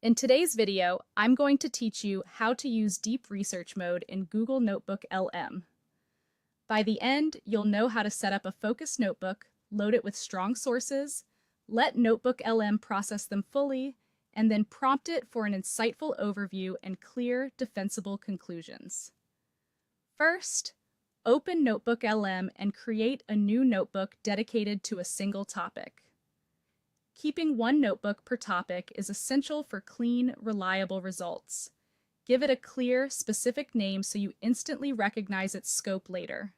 In today's video, I'm going to teach you how to use deep research mode in Google NotebookLM. By the end, you'll know how to set up a focused notebook, load it with strong sources, let NotebookLM process them fully, and then prompt it for an insightful overview and clear, defensible conclusions. First, open NotebookLM and create a new notebook dedicated to a single topic. Keeping one notebook per topic is essential for clean, reliable results. Give it a clear, specific name so you instantly recognize its scope later.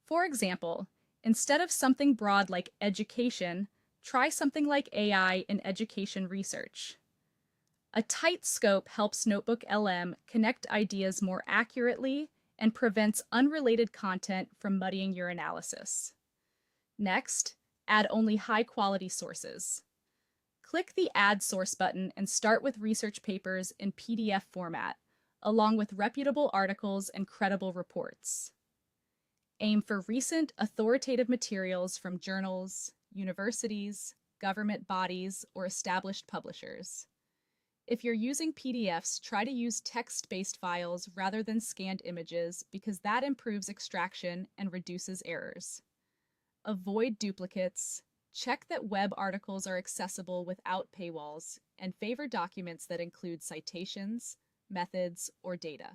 For example, instead of something broad like education, try something like AI in education research. A tight scope helps NotebookLM connect ideas more accurately and prevents unrelated content from muddying your analysis. Next, add only high-quality sources. Click the Add Source button and start with research papers in PDF format, along with reputable articles and credible reports. Aim for recent, authoritative materials from journals, universities, government bodies, or established publishers. If you're using PDFs, try to use text-based files rather than scanned images because that improves extraction and reduces errors. Avoid duplicates, check that web articles are accessible without paywalls, and favor documents that include citations, methods, or data.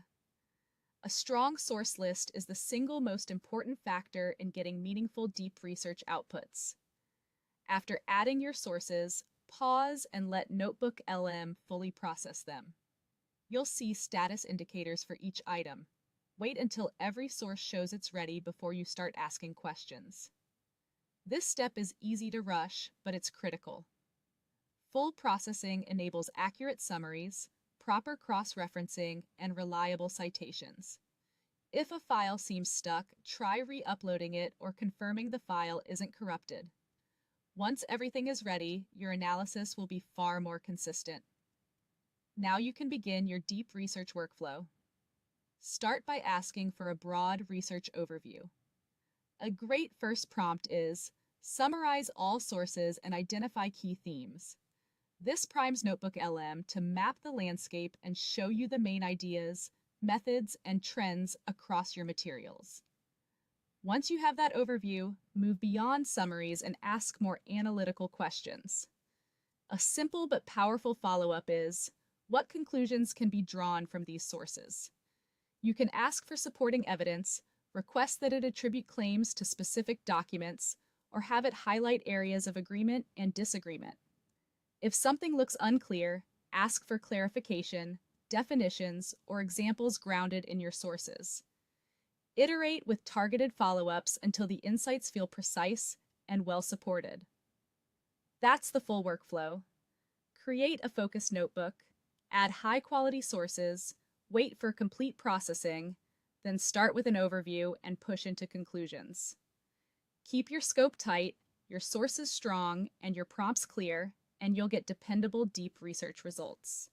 A strong source list is the single most important factor in getting meaningful deep research outputs. After adding your sources, pause and let NotebookLM fully process them. You'll see status indicators for each item. Wait until every source shows it's ready before you start asking questions. This step is easy to rush, but it's critical. Full processing enables accurate summaries, proper cross-referencing, and reliable citations. If a file seems stuck, try re-uploading it or confirming the file isn't corrupted. Once everything is ready, your analysis will be far more consistent. Now you can begin your deep research workflow. Start by asking for a broad research overview. A great first prompt is, summarize all sources and identify key themes. This primes NotebookLM to map the landscape and show you the main ideas, methods, and trends across your materials. Once you have that overview, move beyond summaries and ask more analytical questions. A simple but powerful follow-up is, what conclusions can be drawn from these sources? You can ask for supporting evidence, request that it attribute claims to specific documents, or have it highlight areas of agreement and disagreement. If something looks unclear, ask for clarification, definitions, or examples grounded in your sources. Iterate with targeted follow-ups until the insights feel precise and well supported. That's the full workflow. Create a focused notebook, add high-quality sources, wait for complete processing, then start with an overview and push into conclusions. Keep your scope tight, your sources strong, and your prompts clear, and you'll get dependable deep research results.